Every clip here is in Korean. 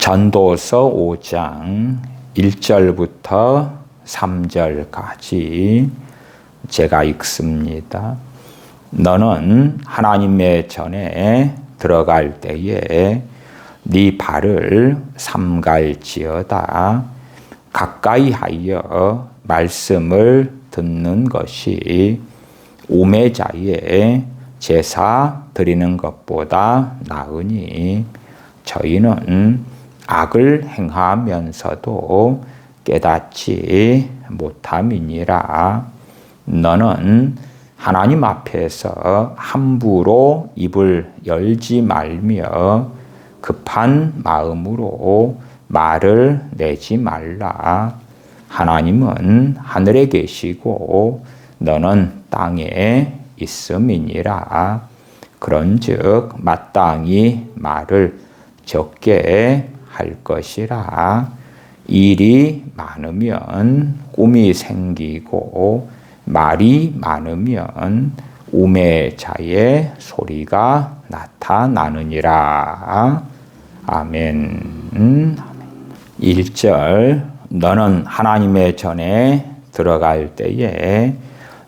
전도서 5장 1절부터 3절까지 제가 읽습니다. 너는 하나님의 전에 들어갈 때에 네 발을 삼갈지어다. 가까이 하여 말씀을 듣는 것이 우매자의 제사 드리는 것보다 나으니 저희는 악을 행하면서도 깨닫지 못함이니라. 너는 하나님 앞에서 함부로 입을 열지 말며 급한 마음으로 말을 내지 말라. 하나님은 하늘에 계시고 너는 땅에 있음이니라. 그런즉 마땅히 말을 적게 할 것이라. 일이 많으면 꿈이 생기고 말이 많으면 우매자의 소리가 나타나느니라. 아멘. 1절 너는 하나님의 전에 들어갈 때에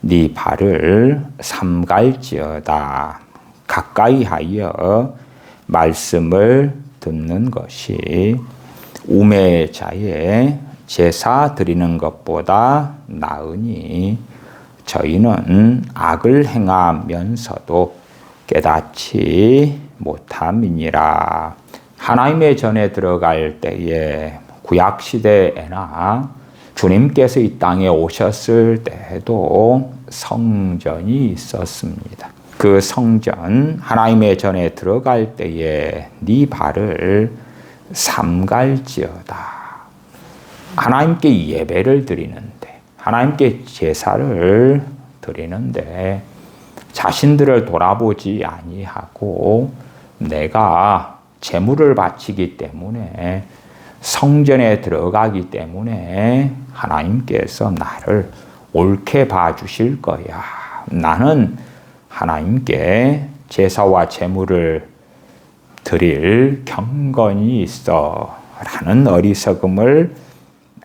네 발을 삼갈지어다. 가까이 하여 말씀을 듣는 것이 우매자의 제사 드리는 것보다 나으니 저희는 악을 행하면서도 깨닫지 못함이니라. 하나님의 전에 들어갈 때에 구약시대에나 주님께서 이 땅에 오셨을 때에도 성전이 있었습니다. 그 성전 하나님의 전에 들어갈 때에 네 발을 삼갈지어다. 하나님께 예배를 드리는데, 하나님께 제사를 드리는데 자신들을 돌아보지 아니하고 내가 제물을 바치기 때문에 성전에 들어가기 때문에 하나님께서 나를 옳게 봐주실 거야. 나는 하나님께 제사와 제물을 드릴 경건이 있어 라는 어리석음을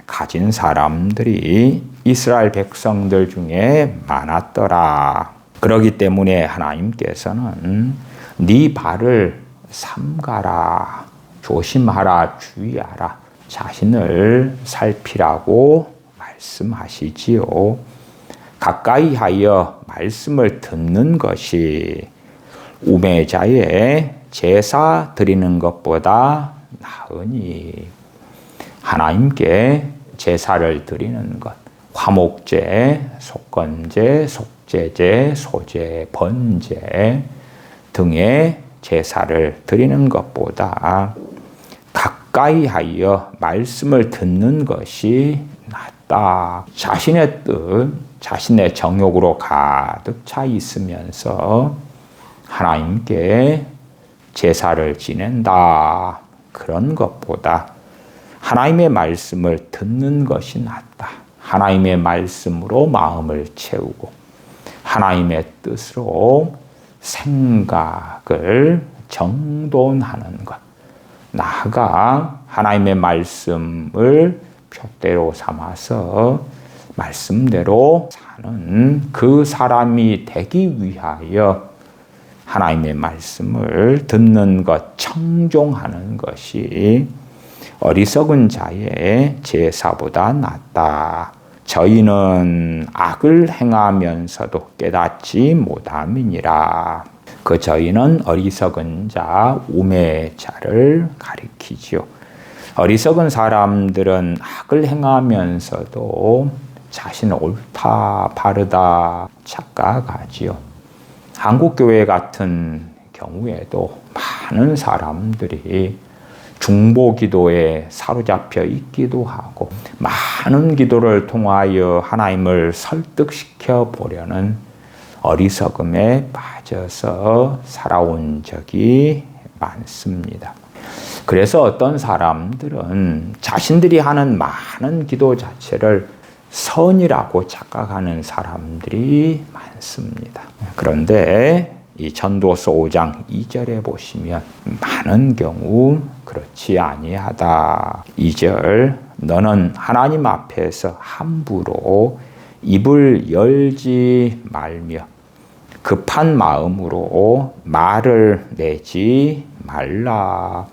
가진 사람들이 이스라엘 백성들 중에 많았더라. 그렇기 때문에 하나님께서는 네 발을 삼가라, 조심하라, 주의하라, 자신을 살피라고 말씀하시지요. 가까이 하여 말씀을 듣는 것이 우매자의 제사 드리는 것보다 나으니 하나님께 제사를 드리는 것, 화목제, 속건제, 속죄제, 소제, 번제 등의 제사를 드리는 것보다 가까이 하여 말씀을 듣는 것이 낫다. 자신의 뜻, 자신의 정욕으로 가득 차 있으면서 하나님께 제사를 지낸다. 그런 것보다 하나님의 말씀을 듣는 것이 낫다. 하나님의 말씀으로 마음을 채우고 하나님의 뜻으로 생각을 정돈하는 것. 나아가 하나님의 말씀을 표대로 삼아서 말씀대로 사는 그 사람이 되기 위하여 하나님의 말씀을 듣는 것, 청종하는 것이 어리석은 자의 제사보다 낫다. 저희는 악을 행하면서도 깨닫지 못함이니라. 그 저희는 어리석은 자, 우매자를 가리키지요. 어리석은 사람들은 악을 행하면서도 자신은 옳다, 바르다 착각하지요. 한국교회 같은 경우에도 많은 사람들이 중보기도에 사로잡혀 있기도 하고 많은 기도를 통하여 하나님을 설득시켜 보려는 어리석음에 빠져서 살아온 적이 많습니다. 그래서 어떤 사람들은 자신들이 하는 많은 기도 자체를 선이라고 착각하는 사람들이 많습니다. 그런데 이 전도서 5장 2절에 보시면 많은 경우 그렇지 아니하다. 2절 너는 하나님 앞에서 함부로 입을 열지 말며 급한 마음으로 말을 내지 말라.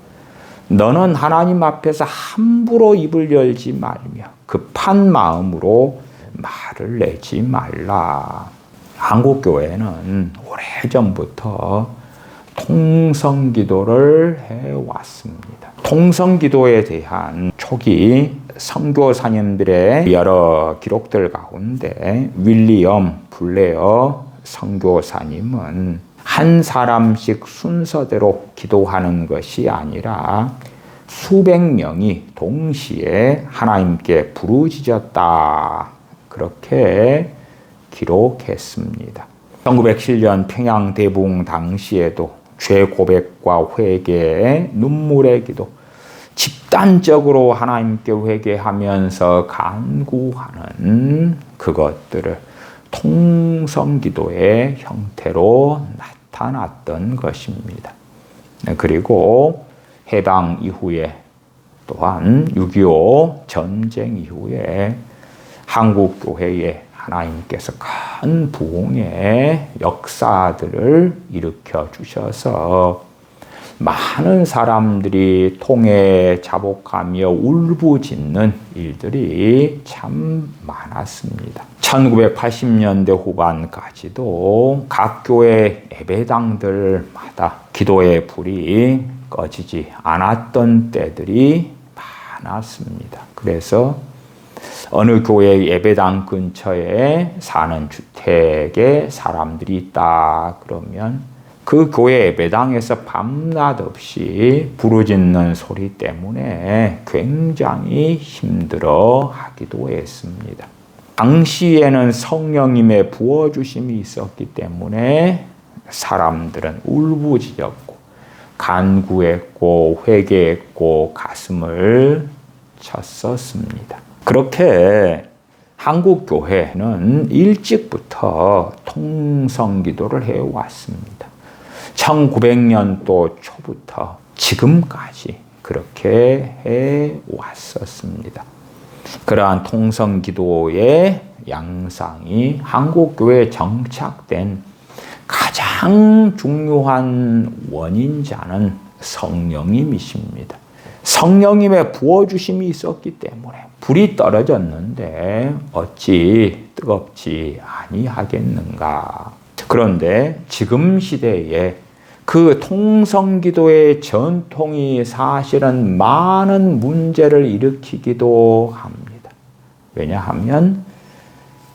너는 하나님 앞에서 함부로 입을 열지 말며 급한 마음으로 말을 내지 말라. 한국교회는 오래전부터 통성기도를 해왔습니다. 통성기도에 대한 초기 선교사님들의 여러 기록들 가운데 윌리엄 블레어 선교사님은 한 사람씩 순서대로 기도하는 것이 아니라 수백 명이 동시에 하나님께 부르짖었다. 그렇게 기록했습니다. 1907년 평양 대붕 당시에도 죄 고백과 회개, 눈물의 기도, 집단적으로 하나님께 회개하면서 간구하는 그것들을 통성기도의 형태로 나타났던 것입니다. 그리고 해방 이후에 또한 6.25 전쟁 이후에 한국교회에 하나님께서 큰 부흥의 역사들을 일으켜 주셔서 많은 사람들이 통에 자복하며 울부짖는 일들이 참 많았습니다. 1980년대 후반까지도 각 교회 예배당들마다 기도의 불이 꺼지지 않았던 때들이 많았습니다. 그래서 어느 교회 예배당 근처에 사는 주택에 사람들이 있다 그러면 그 교회 예배당에서 밤낮 없이 부르짖는 소리 때문에 굉장히 힘들어 하기도 했습니다. 당시에는 성령님의 부어주심이 있었기 때문에 사람들은 울부짖었고 간구했고 회개했고 가슴을 쳤었습니다. 그렇게 한국교회는 일찍부터 통성기도를 해왔습니다. 1900년도 초부터 지금까지 그렇게 해왔었습니다. 그러한 통성기도의 양상이 한국교회에 정착된 가장 중요한 원인자는 성령님이십니다. 성령님의 부어주심이 있었기 때문에 불이 떨어졌는데 어찌 뜨겁지 아니하겠는가. 그런데 지금 시대에 그 통성기도의 전통이 사실은 많은 문제를 일으키기도 합니다. 왜냐하면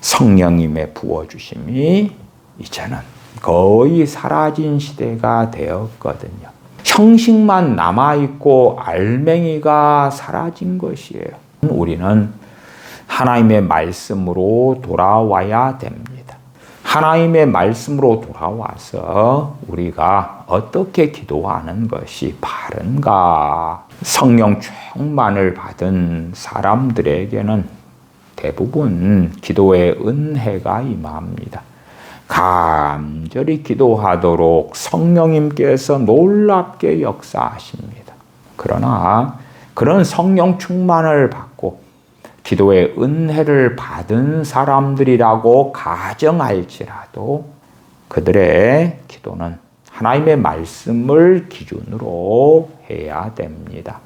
성령님의 부어주심이 이제는 거의 사라진 시대가 되었거든요. 형식만 남아있고 알맹이가 사라진 것이에요. 우리는 하나님의 말씀으로 돌아와야 됩니다. 하나님의 말씀으로 돌아와서 우리가 어떻게 기도하는 것이 바른가? 성령 충만을 받은 사람들에게는 대부분 기도의 은혜가 임합니다. 간절히 기도하도록 성령님께서 놀랍게 역사하십니다. 그러나 그런 성령 충만을 받고 기도의 은혜를 받은 사람들이라고 가정할지라도 그들의 기도는 하나님의 말씀을 기준으로 해야 됩니다.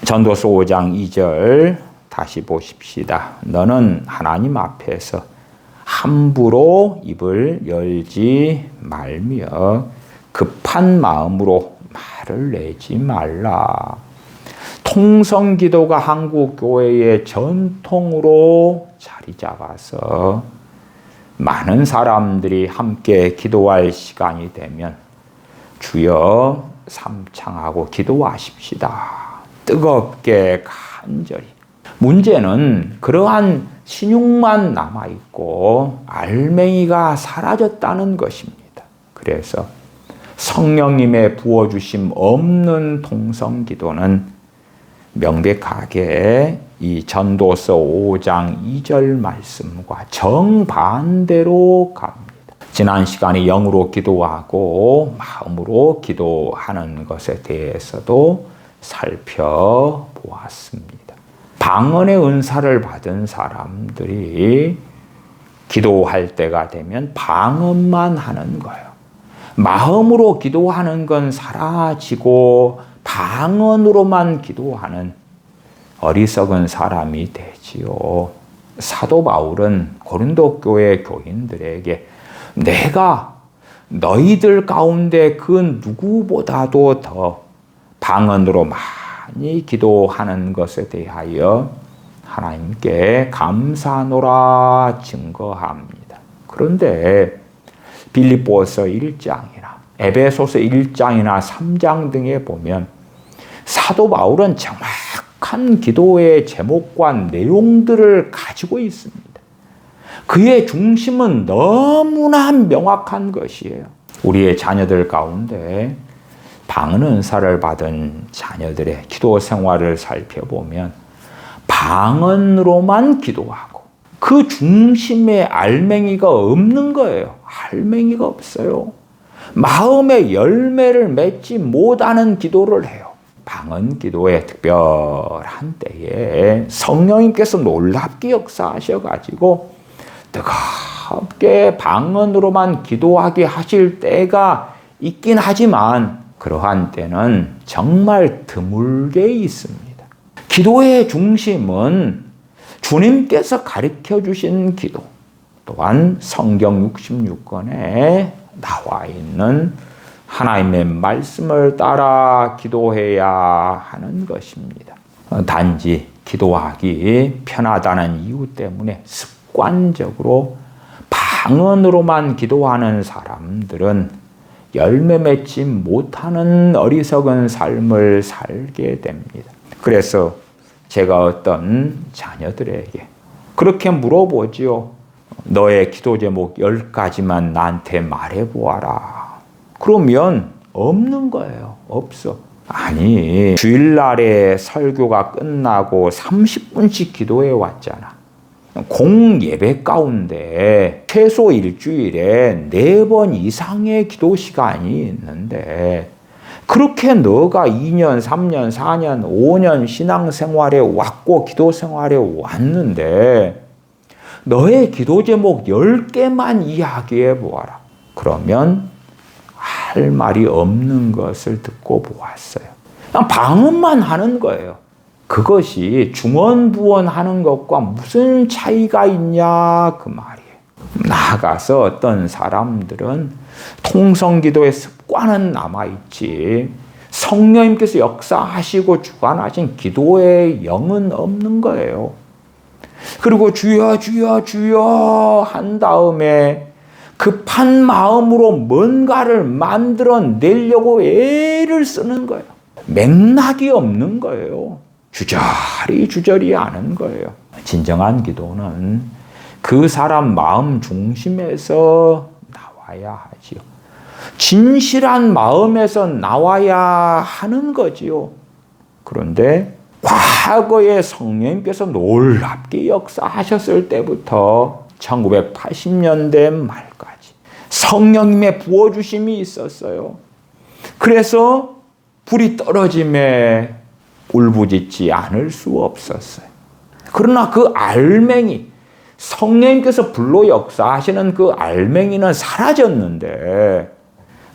전도서 5장 2절 다시 보십시다. 너는 하나님 앞에서 함부로 입을 열지 말며 급한 마음으로 말을 내지 말라. 통성기도가 한국교회의 전통으로 자리 잡아서 많은 사람들이 함께 기도할 시간이 되면 주여 삼창하고 기도하십시다. 뜨겁게 간절히. 문제는 그러한 신용만 남아있고 알맹이가 사라졌다는 것입니다. 그래서 성령님의 부어주심 없는 통성기도는 명백하게 이 전도서 5장 2절 말씀과 정반대로 갑니다. 지난 시간에 영으로 기도하고 마음으로 기도하는 것에 대해서도 살펴보았습니다. 방언의 은사를 받은 사람들이 기도할 때가 되면 방언만 하는 거예요. 마음으로 기도하는 건 사라지고 방언으로만 기도하는 어리석은 사람이 되지요. 사도 바울은 고린도 교회 교인들에게 내가 너희들 가운데 그 누구보다도 더 방언으로 많이 기도하는 것에 대하여 하나님께 감사노라 증거합니다. 그런데 빌립보서 1장이나 에베소서 1장이나 3장 등에 보면 사도 바울은 정확한 기도의 제목과 내용들을 가지고 있습니다. 그의 중심은 너무나 명확한 것이에요. 우리의 자녀들 가운데 방언 은사를 받은 자녀들의 기도 생활을 살펴보면 방언으로만 기도하고 그 중심에 알맹이가 없는 거예요. 알맹이가 없어요. 마음의 열매를 맺지 못하는 기도를 해요. 방언 기도의 특별한 때에 성령님께서 놀랍게 역사하셔가지고 뜨겁게 방언으로만 기도하게 하실 때가 있긴 하지만 그러한 때는 정말 드물게 있습니다. 기도의 중심은 주님께서 가르쳐 주신 기도, 또한 성경 66권에 나와 있는 하나님의 말씀을 따라 기도해야 하는 것입니다. 단지 기도하기 편하다는 이유 때문에 습관적으로 방언으로만 기도하는 사람들은 열매 맺지 못하는 어리석은 삶을 살게 됩니다. 그래서 제가 어떤 자녀들에게 그렇게 물어보지요. 너의 기도 제목 10가지만 나한테 말해보아라. 그러면 없는 거예요. 없어. 아니, 주일날에 설교가 끝나고 30분씩 기도해 왔잖아. 공예배 가운데 최소 일주일에 4번 이상의 기도 시간이 있는데 그렇게 너가 2년, 3년, 4년, 5년 신앙생활에 왔고 기도 생활에 왔는데 너의 기도 제목 10개만 이야기해 보아라. 그러면 할 말이 없는 것을 듣고 보았어요. 그냥 방언만 하는 거예요. 그것이 중언부언하는 것과 무슨 차이가 있냐 그 말이에요. 나아가서 어떤 사람들은 통성기도의 습관은 남아있지 성령님께서 역사하시고 주관하신 기도의 영은 없는 거예요. 그리고 주여 주여 주여 한 다음에 급한 마음으로 뭔가를 만들어내려고 애를 쓰는 거예요. 맥락이 없는 거예요. 주저리 하는 거예요. 진정한 기도는 그 사람 마음 중심에서 나와야 하지요. 진실한 마음에서 나와야 하는 거지요. 그런데 과거에 성령님께서 놀랍게 역사하셨을 때부터 1980년대 말까지 성령님의 부어주심이 있었어요. 그래서 불이 떨어짐에 울부짖지 않을 수 없었어요. 그러나 그 알맹이, 성령님께서 불로 역사하시는 그 알맹이는 사라졌는데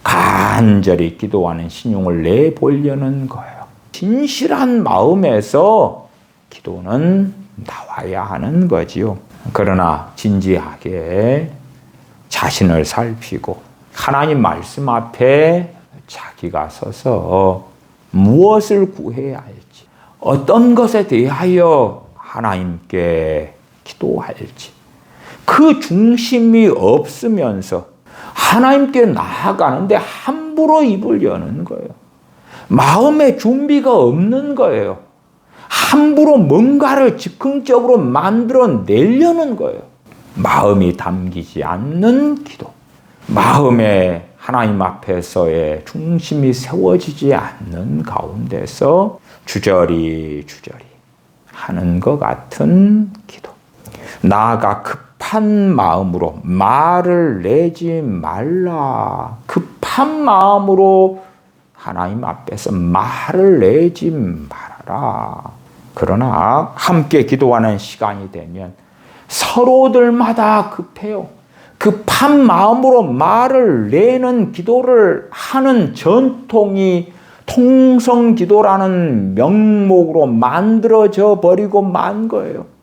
간절히 기도하는 신용을 내보려는 거예요. 진실한 마음에서 기도는 나와야 하는 거지요. 그러나 진지하게 자신을 살피고 하나님 말씀 앞에 자기가 서서 무엇을 구해야 할지, 어떤 것에 대하여 하나님께 기도할지, 그 중심이 없으면서 하나님께 나아가는데 함부로 입을 여는 거예요. 마음의 준비가 없는 거예요. 함부로 뭔가를 즉흥적으로 만들어내려는 거예요. 마음이 담기지 않는 기도, 마음에 하나님 앞에서의 중심이 세워지지 않는 가운데서 주저리 하는 것 같은 기도, 나아가 급한 급한 마음으로 말을 내지 말라. 급한 마음으로 하나님 앞에서 말을 내지 말아라. 그러나 함께 기도하는 시간이 되면 서로들마다 급해요. 급한 마음으로 말을 내는 기도를 하는 전통이 통성기도라는 명목으로 만들어져 버리고 만 거예요.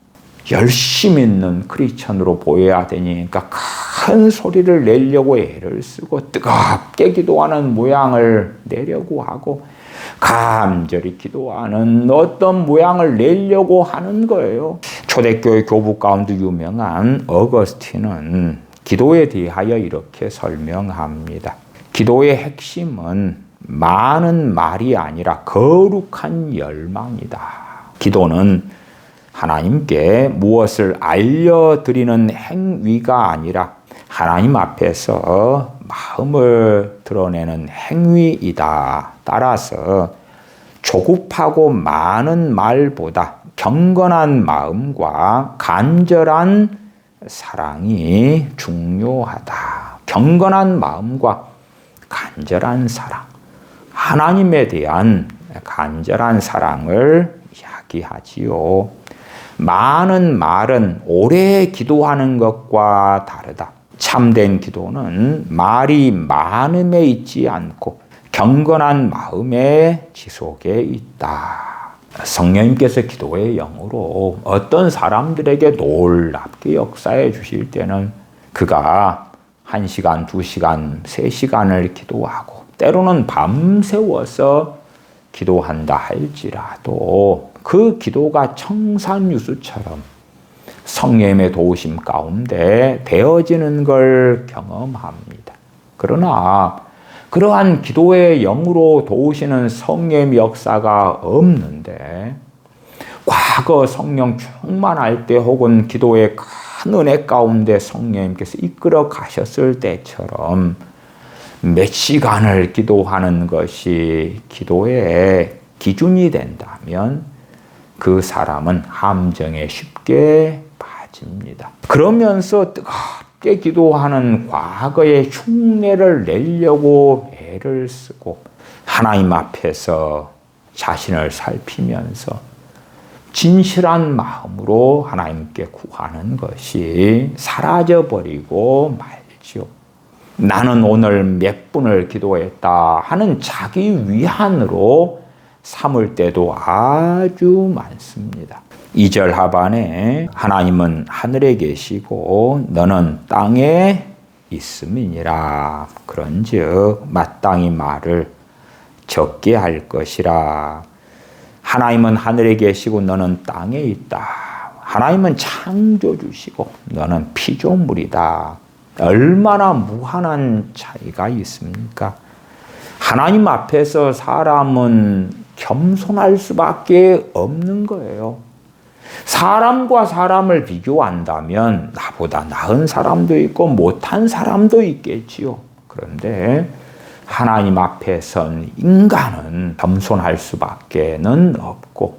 열심 있는 크리스천으로 보여야 되니까 큰 소리를 내려고 애를 쓰고 뜨겁게 기도하는 모양을 내려고 하고 간절히 기도하는 어떤 모양을 내려고 하는 거예요. 초대교회 교부 가운데 유명한 어거스틴은 기도에 대하여 이렇게 설명합니다. 기도의 핵심은 많은 말이 아니라 거룩한 열망이다. 기도는 하나님께 무엇을 알려드리는 행위가 아니라 하나님 앞에서 마음을 드러내는 행위이다. 따라서 조급하고 많은 말보다 경건한 마음과 간절한 사랑이 중요하다. 경건한 마음과 간절한 사랑. 하나님에 대한 간절한 사랑을 이야기하지요. 많은 말은 오래 기도하는 것과 다르다. 참된 기도는 말이 많음에 있지 않고 경건한 마음의 지속에 있다. 성령님께서 기도의 영으로 어떤 사람들에게 놀랍게 역사해 주실 때는 그가 1시간, 2시간, 3시간을 기도하고 때로는 밤새워서 기도한다 할지라도 그 기도가 청산유수처럼 성령의 도우심 가운데 되어지는 걸 경험합니다. 그러나 그러한 기도의 영으로 도우시는 성령의 역사가 없는데 과거 성령 충만할 때 혹은 기도의 큰 은혜 가운데 성령님께서 이끌어 가셨을 때처럼 몇 시간을 기도하는 것이 기도의 기준이 된다면 그 사람은 함정에 쉽게 빠집니다. 그러면서 뜨겁게 기도하는 과거의 흉내를 내려고 애를 쓰고 하나님 앞에서 자신을 살피면서 진실한 마음으로 하나님께 구하는 것이 사라져버리고 말지요. 나는 오늘 몇 분을 기도했다 하는 자기 위안으로 삼을 때도 아주 많습니다. 2절 하반에 하나님은 하늘에 계시고 너는 땅에 있음이니라. 그런즉 마땅히 말을 적게 할 것이라. 하나님은 하늘에 계시고 너는 땅에 있다. 하나님은 창조주시고 너는 피조물이다. 얼마나 무한한 차이가 있습니까? 하나님 앞에서 사람은 겸손할 수밖에 없는 거예요. 사람과 사람을 비교한다면 나보다 나은 사람도 있고 못한 사람도 있겠지요. 그런데 하나님 앞에 선 인간은 겸손할 수밖에는 없고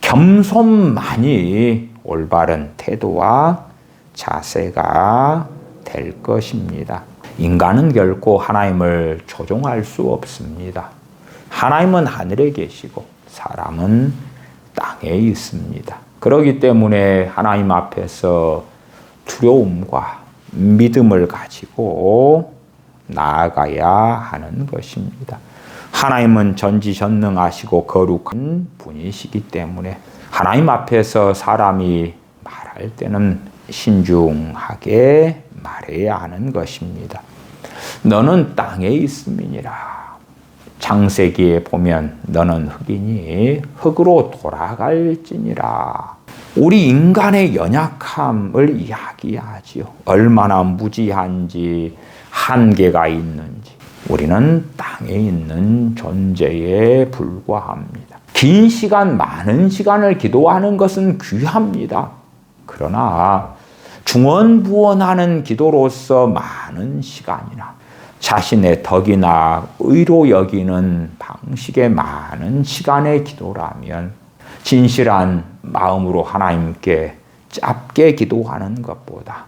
겸손만이 올바른 태도와 자세가 될 것입니다. 인간은 결코 하나님을 조종할 수 없습니다. 하나님은 하늘에 계시고 사람은 땅에 있습니다. 그렇기 때문에 하나님 앞에서 두려움과 믿음을 가지고 나아가야 하는 것입니다. 하나님은 전지전능하시고 거룩한 분이시기 때문에 하나님 앞에서 사람이 말할 때는 신중하게 말해야 하는 것입니다. 너는 땅에 있음이니라. 창세기에 보면 너는 흙이니 흙으로 돌아갈지니라. 우리 인간의 연약함을 이야기하지요. 얼마나 무지한지 한계가 있는지. 우리는 땅에 있는 존재에 불과합니다. 긴 시간, 많은 시간을 기도하는 것은 귀합니다. 그러나 중언부언하는 기도로서 많은 시간이나 자신의 덕이나 의로 여기는 방식의 많은 시간의 기도라면 진실한 마음으로 하나님께 짧게 기도하는 것보다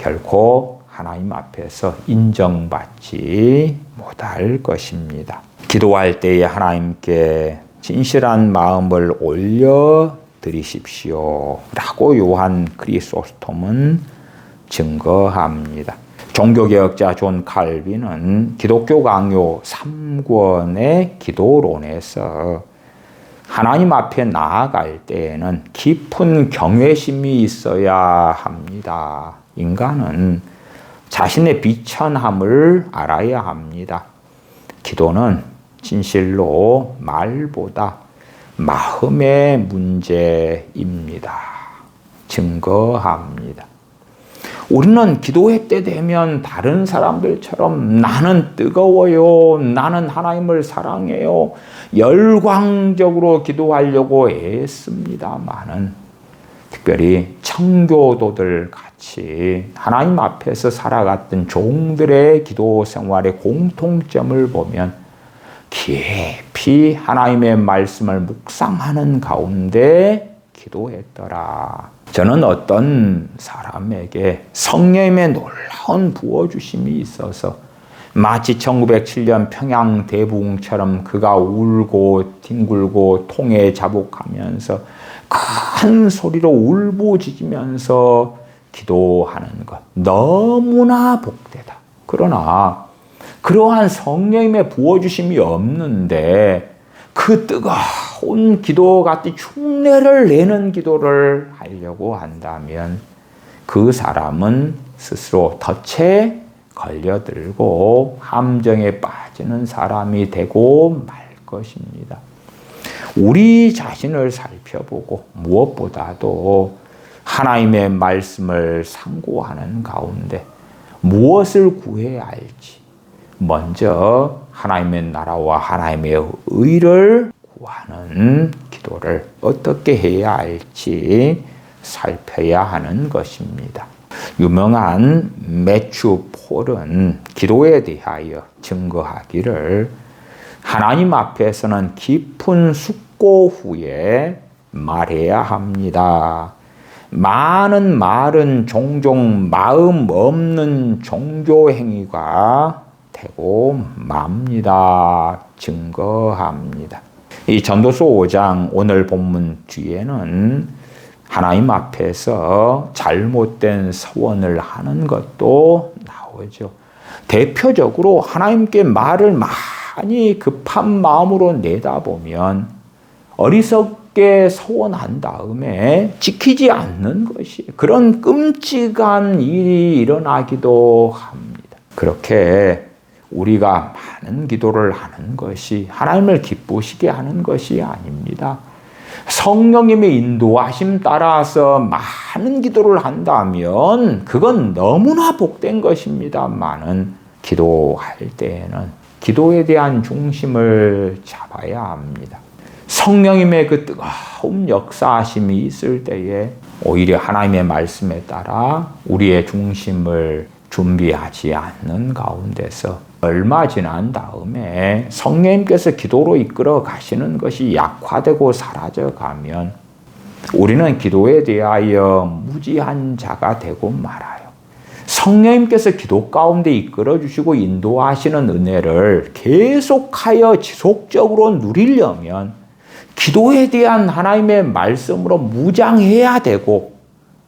결코 하나님 앞에서 인정받지 못할 것입니다. 기도할 때에 하나님께 진실한 마음을 올려드리십시오 라고 요한 크리소스톰은 증거합니다. 종교개혁자 존 칼빈은 기독교 강요 3권의 기도론에서 하나님 앞에 나아갈 때에는 깊은 경외심이 있어야 합니다. 인간은 자신의 비천함을 알아야 합니다. 기도는 진실로 말보다 마음의 문제입니다. 증거합니다. 우리는 기도회 때 되면 다른 사람들처럼 나는 뜨거워요, 나는 하나님을 사랑해요, 열광적으로 기도하려고 애씁니다만은 특별히 청교도들 같이 하나님 앞에서 살아갔던 종들의 기도 생활의 공통점을 보면 깊이 하나님의 말씀을 묵상하는 가운데 기도했더라. 저는 어떤 사람에게 성령님의 놀라운 부어주심이 있어서 마치 1907년 평양 대붕처럼 그가 울고 뒹굴고 통에 자복하면서 큰 소리로 울부짖으면서 기도하는 것 너무나 복되다. 그러나 그러한 성령님의 부어주심이 없는데 그 뜨거운 기도 같이 흉내를 내는 기도를 하려고 한다면 그 사람은 스스로 덫에 걸려들고 함정에 빠지는 사람이 되고 말 것입니다. 우리 자신을 살펴보고 무엇보다도 하나님의 말씀을 상고하는 가운데 무엇을 구해야 할지 먼저 하나님의 나라와 하나님의 의를 구하는 기도를 어떻게 해야 할지 살펴야 하는 것입니다. 유명한 매튜 폴은 기도에 대하여 증거하기를 하나님 앞에서는 깊은 숙고 후에 말해야 합니다. 많은 말은 종종 마음 없는 종교 행위가 되고 맙니다. 증거합니다. 이 전도서 5장 오늘 본문 뒤에는 하나님 앞에서 잘못된 서원을 하는 것도 나오죠. 대표적으로 하나님께 말을 많이 급한 마음으로 내다보면 어리석게 서원한 다음에 지키지 않는 것이 그런 끔찍한 일이 일어나기도 합니다. 그렇게 우리가 많은 기도를 하는 것이 하나님을 기쁘시게 하는 것이 아닙니다. 성령님의 인도하심 따라서 많은 기도를 한다면 그건 너무나 복된 것입니다만은 기도할 때에는 기도에 대한 중심을 잡아야 합니다. 성령님의 그 뜨거운 역사하심이 있을 때에 오히려 하나님의 말씀에 따라 우리의 중심을 준비하지 않는 가운데서 얼마 지난 다음에 성령님께서 기도로 이끌어 가시는 것이 약화되고 사라져 가면 우리는 기도에 대하여 무지한 자가 되고 말아요. 성령님께서 기도 가운데 이끌어 주시고 인도하시는 은혜를 계속하여 지속적으로 누리려면 기도에 대한 하나님의 말씀으로 무장해야 되고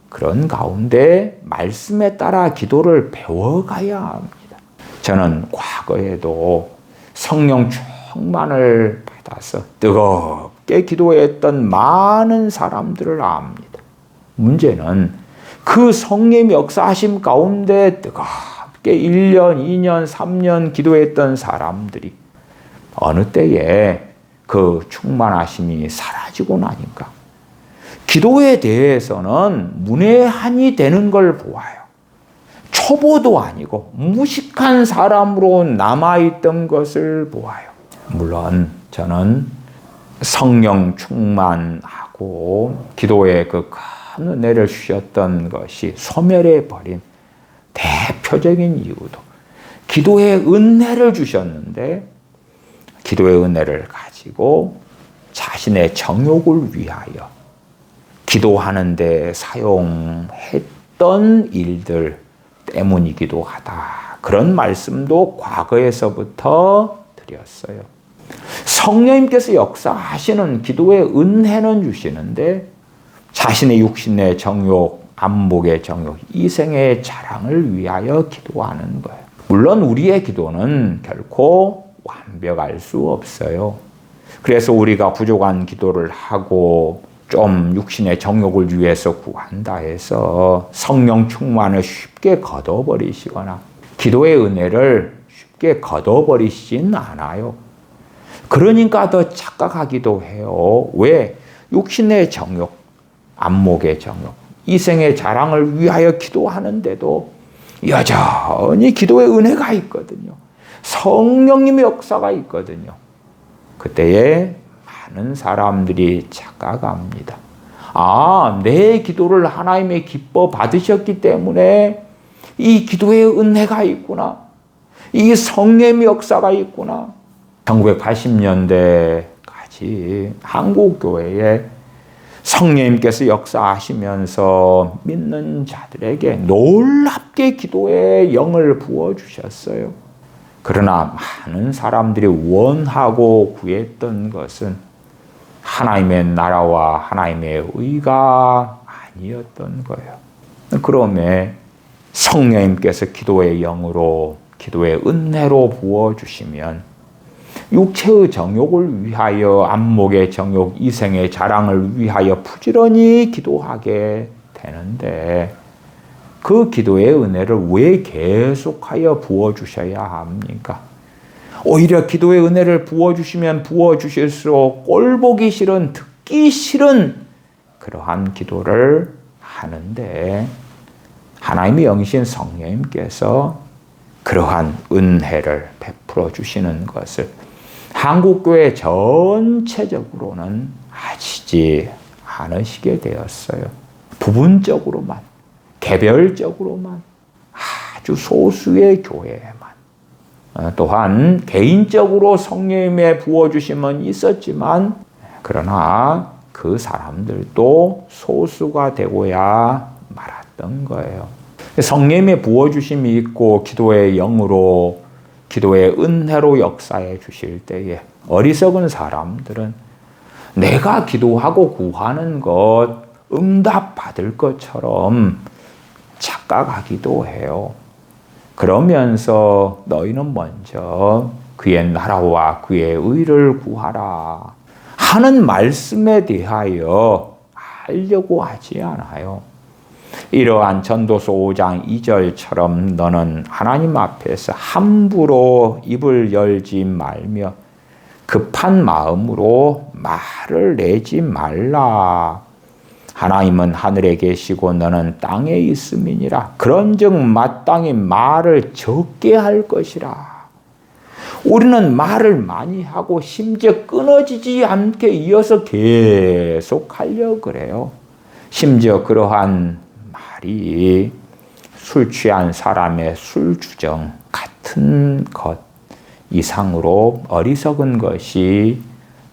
그런 가운데 말씀에 따라 기도를 배워가야 합니다. 저는 과거에도 성령 충만을 받아서 뜨겁게 기도했던 많은 사람들을 압니다. 문제는 그 성령의 역사하심 가운데 뜨겁게 1년, 2년, 3년 기도했던 사람들이 어느 때에 그 충만하심이 사라지고 나니까 기도에 대해서는 문외한이 되는 걸 보아요. 초보도 아니고 무식한 사람으로 남아있던 것을 보아요. 물론 저는 성령 충만하고 기도에 그 큰 은혜를 주셨던 것이 소멸해버린 대표적인 이유도 기도의 은혜를 주셨는데 기도의 은혜를 가지고 자신의 정욕을 위하여 기도하는 데 사용했던 일들 때문이기도 하다. 그런 말씀도 과거에서부터 드렸어요. 성령님께서 역사하시는 기도의 은혜는 주시는데 자신의 육신의 정욕, 안목의 정욕, 이생의 자랑을 위하여 기도하는 거예요. 물론 우리의 기도는 결코 완벽할 수 없어요. 그래서 우리가 부족한 기도를 하고 좀 육신의 정욕을 위해서 구한다 해서 성령 충만을 쉽게 거둬버리시거나 기도의 은혜를 쉽게 거둬버리시진 않아요. 그러니까 더 착각하기도 해요. 왜? 육신의 정욕, 안목의 정욕, 이생의 자랑을 위하여 기도하는데도 여전히 기도의 은혜가 있거든요. 성령님의 역사가 있거든요. 그때에 많은 사람들이 착각합니다. 아, 내 기도를 하나님의 기뻐 받으셨기 때문에 이 기도의 은혜가 있구나. 이 성령의 역사가 있구나. 1980년대까지 한국교회에 성령님께서 역사하시면서 믿는 자들에게 놀랍게 기도의 영을 부어주셨어요. 그러나 많은 사람들이 원하고 구했던 것은 하나님의 나라와 하나님의 의가 아니었던 거예요. 그러면 성령님께서 기도의 영으로, 기도의 은혜로 부어주시면 육체의 정욕을 위하여, 안목의 정욕, 이생의 자랑을 위하여 부지런히 기도하게 되는데 그 기도의 은혜를 왜 계속하여 부어주셔야 합니까? 오히려 기도의 은혜를 부어주시면 부어주실수록 꼴보기 싫은, 듣기 싫은 그러한 기도를 하는데 하나님의 영이신 성령님께서 그러한 은혜를 베풀어 주시는 것을 한국교회 전체적으로는 하시지 않으시게 되었어요. 부분적으로만, 개별적으로만, 아주 소수의 교회에만. 또한 개인적으로 성령님의 부어주심은 있었지만 그러나 그 사람들도 소수가 되고야 말았던 거예요. 성령님의 부어주심이 있고 기도의 영으로, 기도의 은혜로 역사해 주실 때에 어리석은 사람들은 내가 기도하고 구하는 것 응답 받을 것처럼 착각하기도 해요. 그러면서 너희는 먼저 그의 나라와 그의 의를 구하라 하는 말씀에 대하여 알려고 하지 않아요. 이러한 전도서 5장 2절처럼 너는 하나님 앞에서 함부로 입을 열지 말며 급한 마음으로 말을 내지 말라. 하나님은 하늘에 계시고 너는 땅에 있음이니라. 그런즉 마땅히 말을 적게 할 것이라. 우리는 말을 많이 하고 심지어 끊어지지 않게 이어서 계속 하려고 그래요. 심지어 그러한 말이 술 취한 사람의 술주정 같은 것 이상으로 어리석은 것이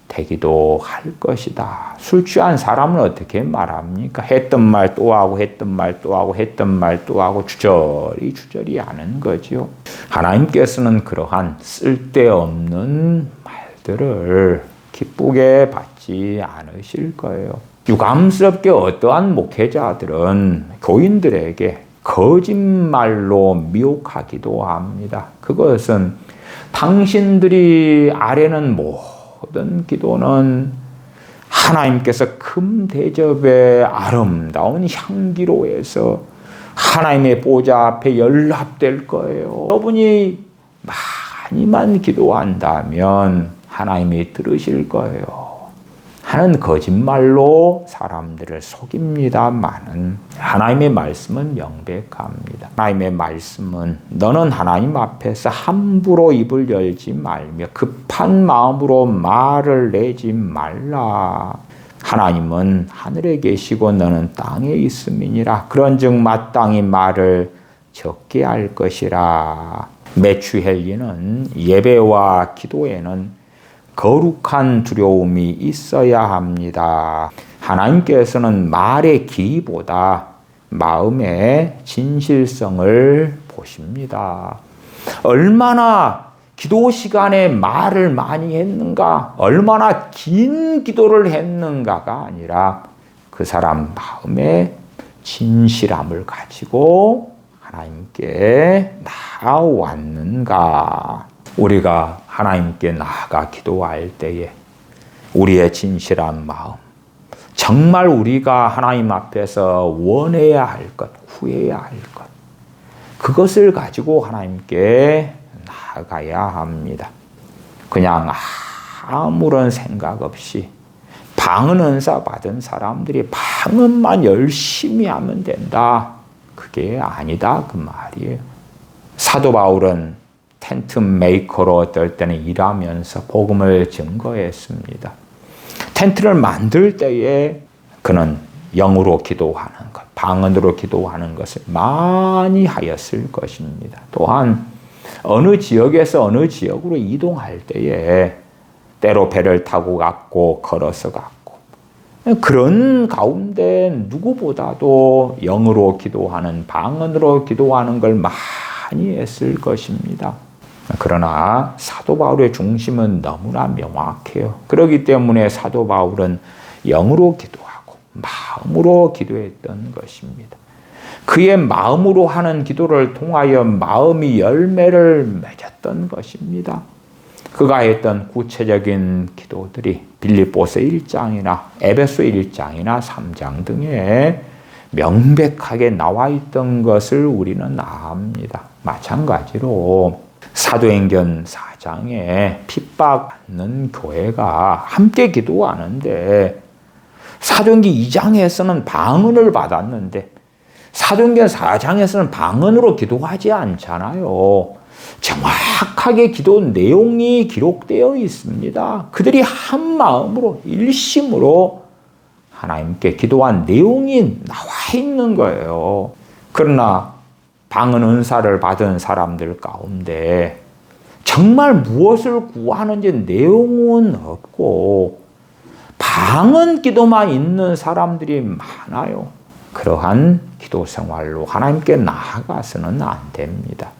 되기도 할 것이다. 술 취한 사람은 어떻게 말합니까? 했던 말 또 하고 했던 말 또 하고 했던 말 또 하고 주저리 하는 거죠. 하나님께서는 그러한 쓸데없는 말들을 기쁘게 받지 않으실 거예요. 유감스럽게 어떠한 목회자들은 교인들에게 거짓말로 미혹하기도 합니다. 그것은 당신들이 아뢰는 모든 기도는 하나님께서 금 대접의 아름다운 향기로 해서 하나님의 보좌 앞에 연락될 거예요. 여러분이 많이만 기도한다면 하나님이 들으실 거예요. 하는 거짓말로 사람들을 속입니다마는 하나님의 말씀은 명백합니다. 하나님의 말씀은 너는 하나님 앞에서 함부로 입을 열지 말며 급한 마음으로 말을 내지 말라. 하나님은 하늘에 계시고 너는 땅에 있음이니라. 그런즉 마땅히 말을 적게 할 것이라. 메추헬리는 예배와 기도에는 거룩한 두려움이 있어야 합니다. 하나님께서는 말의 길이보다 마음의 진실성을 보십니다. 얼마나 기도 시간에 말을 많이 했는가, 얼마나 긴 기도를 했는가가 아니라 그 사람 마음의 진실함을 가지고 하나님께 나아왔는가. 우리가 하나님께 나아가 기도할 때에 우리의 진실한 마음, 정말 우리가 하나님 앞에서 원해야 할 것, 구해야 할 것, 그것을 가지고 하나님께 나아가야 합니다. 그냥 아무런 생각 없이 방언 은사 받은 사람들이 방언만 열심히 하면 된다. 그게 아니다 그 말이에요. 사도 바울은 텐트 메이커로 어떨 때는 일하면서 복음을 증거했습니다. 텐트를 만들 때에 그는 영으로 기도하는 것, 방언으로 기도하는 것을 많이 하였을 것입니다. 또한 어느 지역에서 어느 지역으로 이동할 때에 때로 배를 타고 갔고 걸어서 갔고, 그런 가운데 누구보다도 영으로 기도하는, 방언으로 기도하는 걸 많이 했을 것입니다. 그러나 사도 바울의 중심은 너무나 명확해요. 그렇기 때문에 사도 바울은 영으로 기도하고 마음으로 기도했던 것입니다. 그의 마음으로 하는 기도를 통하여 마음이 열매를 맺었던 것입니다. 그가 했던 구체적인 기도들이 빌립보서 1장이나 에베소 1장이나 3장 등에 명백하게 나와 있던 것을 우리는 압니다. 마찬가지로 사도행전 4장에 핍박받는 교회가 함께 기도하는데 사도행전 2장에서는 방언을 받았는데 사도행전 4장에서는 방언으로 기도하지 않잖아요. 정확하게 기도 내용이 기록되어 있습니다. 그들이 한 마음으로 일심으로 하나님께 기도한 내용이 나와 있는 거예요. 그러나 방언 은사를 받은 사람들 가운데 정말 무엇을 구하는지 내용은 없고 방언 기도만 있는 사람들이 많아요. 그러한 기도 생활로 하나님께 나아가서는 안 됩니다.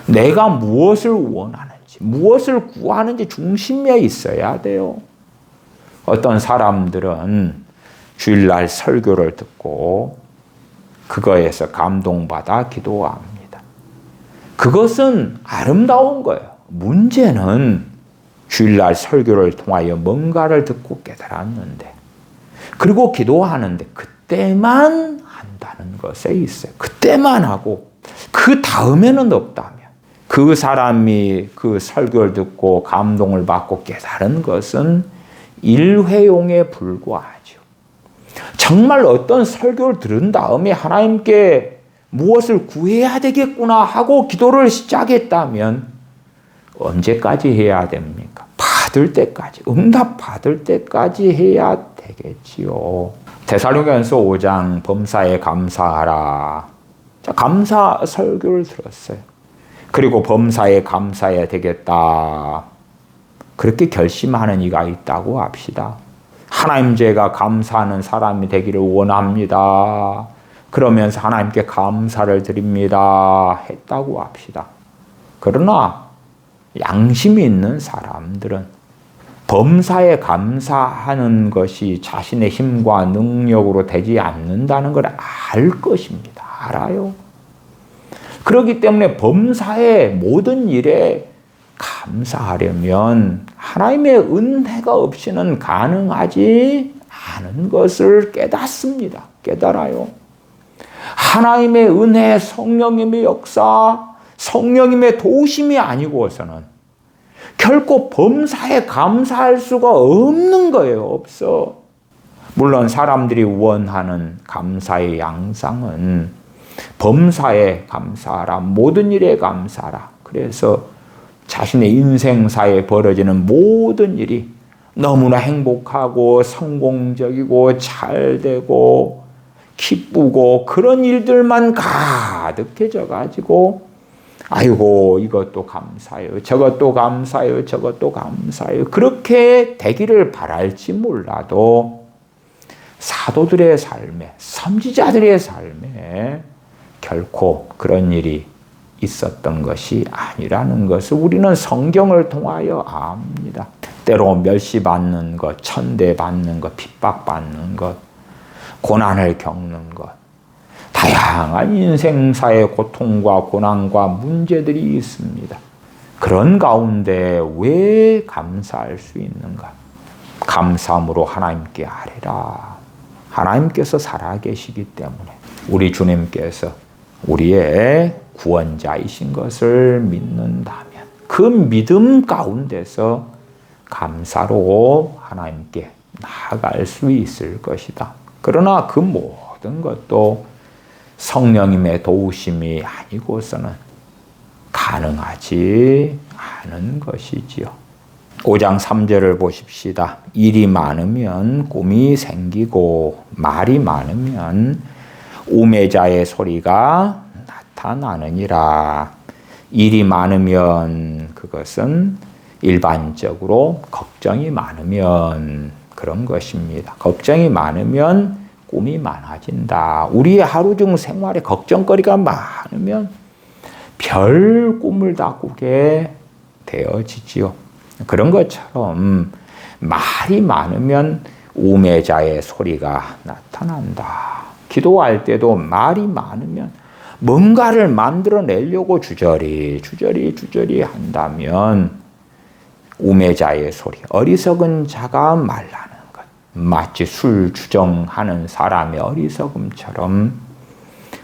내가 무엇을 원하는지, 무엇을 구하는지 중심에 있어야 돼요. 어떤 사람들은 주일날 설교를 듣고 그거에서 감동받아 기도합니다. 그것은 아름다운 거예요. 문제는 주일날 설교를 통하여 뭔가를 듣고 깨달았는데, 그리고 기도하는데 그때만 한다는 것에 있어요. 그때만 하고 그 다음에는 없다면, 그 사람이 그 설교를 듣고 감동을 받고 깨달은 것은 일회용에 불과하죠. 정말 어떤 설교를 들은 다음에 하나님께 무엇을 구해야 되겠구나 하고 기도를 시작했다면 언제까지 해야 됩니까? 받을 때까지, 응답 받을 때까지 해야 되겠지요. 데살로니가전서 5장 범사에 감사하라. 자, 감사 설교를 들었어요. 그리고 범사에 감사해야 되겠다. 그렇게 결심하는 이가 있다고 합시다. 하나님 제가 감사하는 사람이 되기를 원합니다. 그러면서 하나님께 감사를 드립니다. 했다고 합시다. 그러나 양심이 있는 사람들은 범사에 감사하는 것이 자신의 힘과 능력으로 되지 않는다는 걸 알 것입니다. 알아요. 그렇기 때문에 범사의 모든 일에 감사하려면 하나님의 은혜가 없이는 가능하지 않은 것을 깨닫습니다. 깨달아요. 하나님의 은혜, 성령님의 역사, 성령님의 도우심이 아니고서는 결코 범사에 감사할 수가 없는 거예요. 없어. 물론 사람들이 원하는 감사의 양상은 범사에 감사하라, 모든 일에 감사하라. 그래서 자신의 인생사에 벌어지는 모든 일이 너무나 행복하고 성공적이고 잘되고 기쁘고 그런 일들만 가득해져 가지고 아이고 이것도 감사해요, 저것도 감사해요, 저것도 감사해요. 그렇게 되기를 바랄지 몰라도 사도들의 삶에, 선지자들의 삶에 때문에 결코 그런 일이 있었던 것이 아니라는 것을 우리는 성경을 통하여 압니다. 때로 멸시받는 것, 천대받는 것, 핍박받는 것, 고난을 겪는 것, 다양한 인생사의 고통과 고난과 문제들이 있습니다. 그런 가운데 왜 감사할 수 있는가? 감사함으로 하나님께 아뢰라. 하나님께서 살아계시기 때문에 우리 주님께서 우리의 구원자이신 것을 믿는다면 그 믿음 가운데서 감사로 하나님께 나아갈 수 있을 것이다. 그러나 그 모든 것도 성령님의 도우심이 아니고서는 가능하지 않은 것이지요. 5장 3절을 보십시다. 일이 많으면 꿈이 생기고 말이 많으면 우매자의 소리가 나타나느니라. 일이 많으면 그것은 일반적으로 걱정이 많으면 그런 것입니다. 걱정이 많으면 꿈이 많아진다. 우리의 하루 중 생활에 걱정거리가 많으면 별 꿈을 다 꾸게 되어지지요. 그런 것처럼 말이 많으면 우매자의 소리가 나타난다. 기도할 때도 말이 많으면 뭔가를 만들어내려고 주저리 한다면 우매자의 소리, 어리석은 자가 말라는 것, 마치 술 주정하는 사람의 어리석음처럼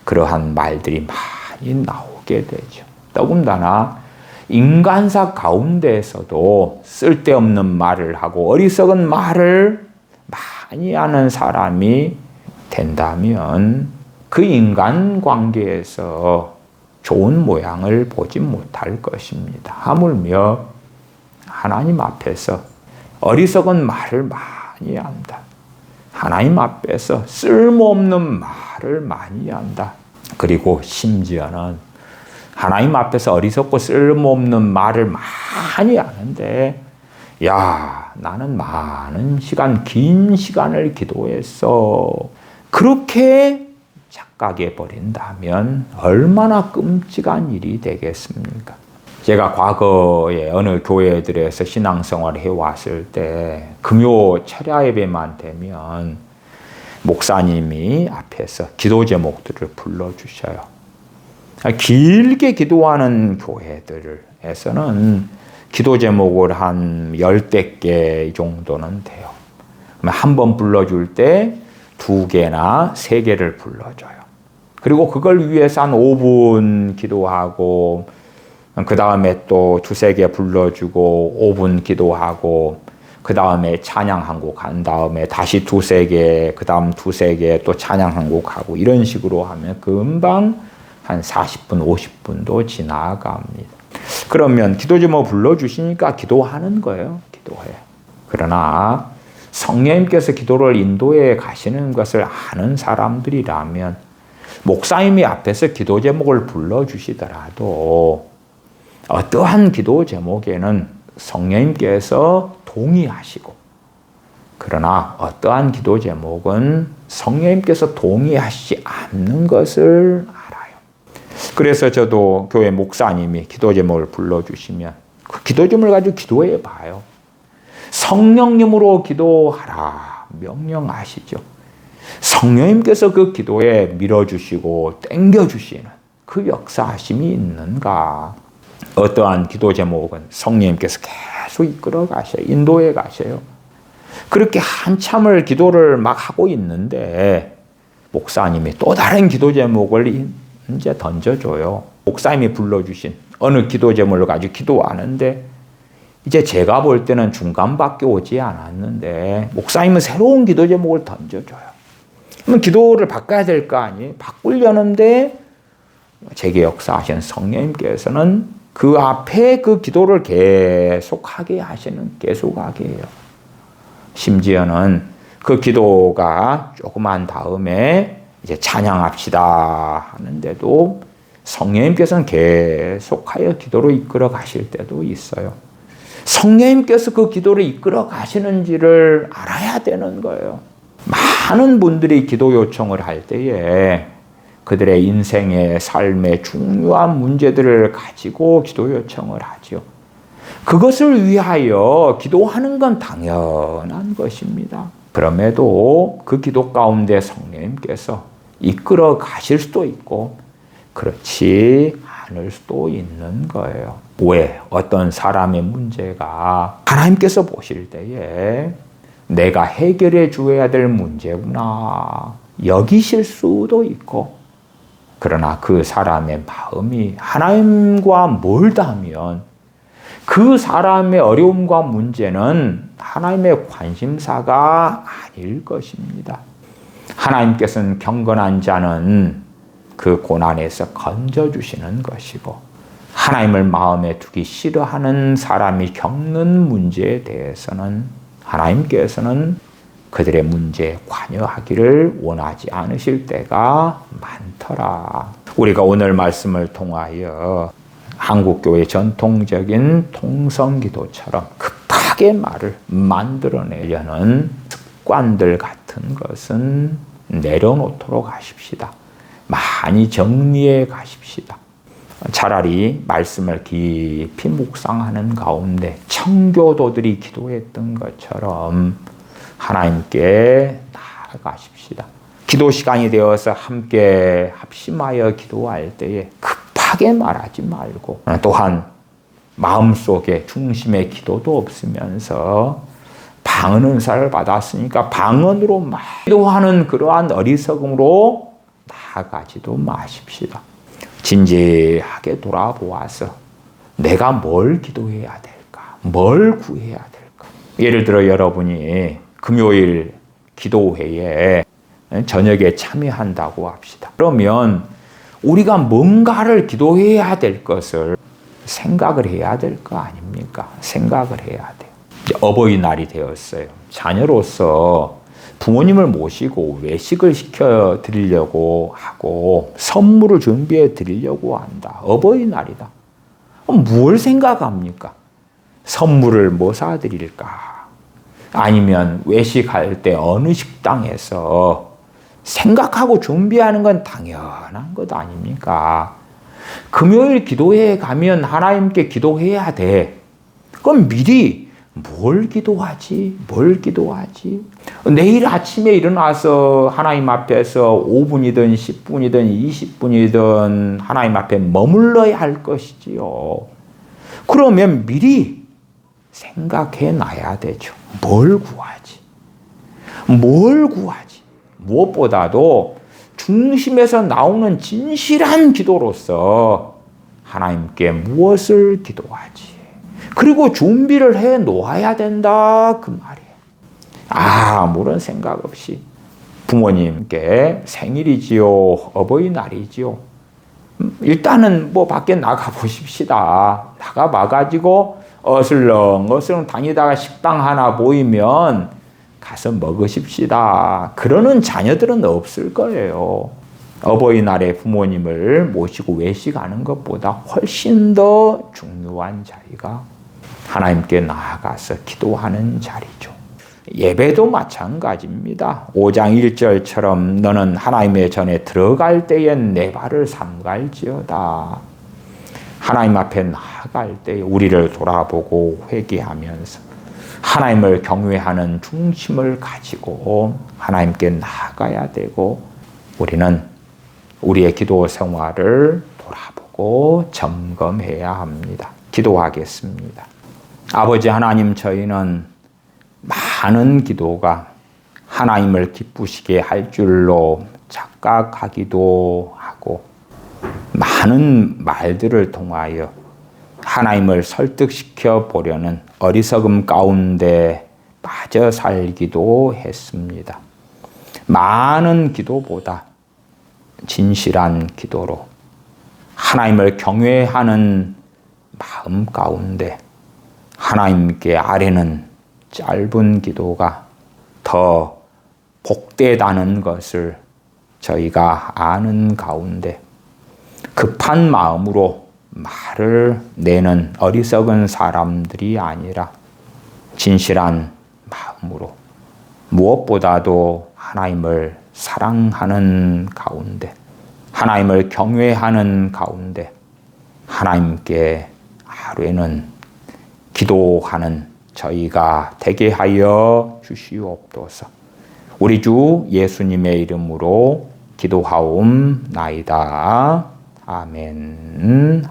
그러한 말들이 많이 나오게 되죠. 더군다나 인간사 가운데에서도 쓸데없는 말을 하고 어리석은 말을 많이 하는 사람이 된다면 그 인간관계에서 좋은 모양을 보지 못할 것입니다. 하물며 하나님 앞에서 어리석은 말을 많이 한다. 하나님 앞에서 쓸모없는 말을 많이 한다. 그리고 심지어는 하나님 앞에서 어리석고 쓸모없는 말을 많이 하는데, 야, 나는 많은 시간, 긴 시간을 기도했어. 그렇게 착각해 버린다면 얼마나 끔찍한 일이 되겠습니까? 제가 과거에 어느 교회들에서 신앙생활을 해왔을 때 금요 철야 예배만 되면 목사님이 앞에서 기도 제목들을 불러주셔요. 길게 기도하는 교회들에서는 기도 제목을 한 10대 개 정도는 돼요. 한 번 불러줄 때 2개나 3개를 불러줘요. 그리고 그걸 위해서 한 5분 기도하고 그 다음에 또 2-3개 불러주고 5분 기도하고 그 다음에 찬양 한 곡 한 다음에 다시 2-3개 그 다음 2-3개 또 찬양 한 곡 하고 이런 식으로 하면 금방 한 40분 50분도 지나갑니다. 그러면 기도 제목 불러주시니까 기도하는 거예요. 기도해. 그러나 성령님께서 기도를 인도해 가시는 것을 아는 사람들이라면 목사님이 앞에서 기도 제목을 불러주시더라도 어떠한 기도 제목에는 성령님께서 동의하시고, 그러나 어떠한 기도 제목은 성령님께서 동의하시지 않는 것을 알아요. 그래서 저도 교회 목사님이 기도 제목을 불러주시면 그 기도 제목을 가지고 기도해 봐요. 성령님으로 기도하라 명령하시죠. 성령님께서 그 기도에 밀어주시고 땡겨주시는 그 역사하심이 있는가? 어떠한 기도 제목은 성령님께서 계속 이끌어 가셔요. 인도해 가셔요. 그렇게 한참을 기도를 막 하고 있는데 목사님이 또 다른 기도 제목을 이제 던져줘요. 목사님이 불러주신 어느 기도 제목을 가지고 기도하는데 이제 제가 볼 때는 중간밖에 오지 않았는데 목사님은 새로운 기도 제목을 던져줘요. 그러면 기도를 바꿔야 될 거 아니에요? 바꾸려는데 제게 역사하신 성령님께서는 그 앞에 그 기도를 계속하게 해요. 심지어는 그 기도가 조금 한 다음에 이제 찬양합시다 하는데도 성령님께서는 계속하여 기도로 이끌어 가실 때도 있어요. 성령님께서 그 기도를 이끌어 가시는지를 알아야 되는 거예요. 많은 분들이 기도 요청을 할 때에 그들의 인생의 삶의 중요한 문제들을 가지고 기도 요청을 하죠. 그것을 위하여 기도하는 건 당연한 것입니다. 그럼에도 그 기도 가운데 성령님께서 이끌어 가실 수도 있고 그렇지 않을 수도 있는 거예요. 왜? 어떤 사람의 문제가 하나님께서 보실 때에 내가 해결해 줘야 될 문제구나 여기실 수도 있고, 그러나 그 사람의 마음이 하나님과 멀다면 그 사람의 어려움과 문제는 하나님의 관심사가 아닐 것입니다. 하나님께서는 경건한 자는 그 고난에서 건져주시는 것이고, 하나님을 마음에 두기 싫어하는 사람이 겪는 문제에 대해서는 하나님께서는 그들의 문제에 관여하기를 원하지 않으실 때가 많더라. 우리가 오늘 말씀을 통하여 한국교회 전통적인 통성기도처럼 급하게 말을 만들어내려는 습관들 같은 것은 내려놓도록 하십시다. 많이 정리해 가십시다. 차라리 말씀을 깊이 묵상하는 가운데 청교도들이 기도했던 것처럼 하나님께 나아가십시다. 기도 시간이 되어서 함께 합심하여 기도할 때에 급하게 말하지 말고, 또한 마음속에 중심의 기도도 없으면서 방언 은사를 받았으니까 방언으로 막 기도하는 그러한 어리석음으로 나아가지도 마십시다. 진지하게 돌아보아서 내가 뭘 기도해야 될까? 뭘 구해야 될까? 예를 들어 여러분이 금요일 기도회에 저녁에 참여한다고 합시다. 그러면 우리가 뭔가를 기도해야 될 것을 생각을 해야 될 거 아닙니까? 생각을 해야 돼요. 이제 어버이날이 되었어요. 자녀로서 부모님을 모시고 외식을 시켜 드리려고 하고 선물을 준비해 드리려고 한다. 어버이날이다. 뭘 생각합니까? 선물을 뭐 사드릴까? 아니면 외식할 때 어느 식당에서 생각하고 준비하는 건 당연한 것 아닙니까? 금요일 기도회에 가면 하나님께 기도해야 돼. 그럼 미리 뭘 기도하지? 뭘 기도하지? 내일 아침에 일어나서 하나님 앞에서 5분이든 10분이든 20분이든 하나님 앞에 머물러야 할 것이지요. 그러면 미리 생각해 놔야 되죠. 뭘 구하지? 뭘 구하지? 무엇보다도 중심에서 나오는 진실한 기도로서 하나님께 무엇을 기도하지? 그리고 준비를 해 놓아야 된다 그 말이에요. 아무런 생각 없이 부모님께 생일이지요, 어버이날이지요. 일단은 뭐 밖에 나가 보십시다. 나가 봐가지고 어슬렁어슬렁 다니다가 식당 하나 보이면 가서 먹으십시다. 그러는 자녀들은 없을 거예요. 어버이날에 부모님을 모시고 외식하는 것보다 훨씬 더 중요한 자리가 하나님께 나아가서 기도하는 자리죠. 예배도 마찬가지입니다. 5장 1절처럼 너는 하나님의 전에 들어갈 때엔 내 발을 삼갈지어다. 하나님 앞에 나아갈 때 우리를 돌아보고 회개하면서 하나님을 경외하는 중심을 가지고 하나님께 나아가야 되고, 우리는 우리의 기도 생활을 돌아보고 점검해야 합니다. 기도하겠습니다. 아버지 하나님, 저희는 많은 기도가 하나님을 기쁘시게 할 줄로 착각하기도 하고, 많은 말들을 통하여 하나님을 설득시켜 보려는 어리석음 가운데 빠져 살기도 했습니다. 많은 기도보다 진실한 기도로 하나님을 경외하는 마음 가운데 하나님께 아뢰는 짧은 기도가 더 복되다는 것을 저희가 아는 가운데 급한 마음으로 말을 내는 어리석은 사람들이 아니라 진실한 마음으로 무엇보다도 하나님을 사랑하는 가운데 하나님을 경외하는 가운데 하나님께 하루에는 기도하는 저희가 되게 하여 주시옵소서. 우리 주 예수님의 이름으로 기도하옵나이다. 아멘.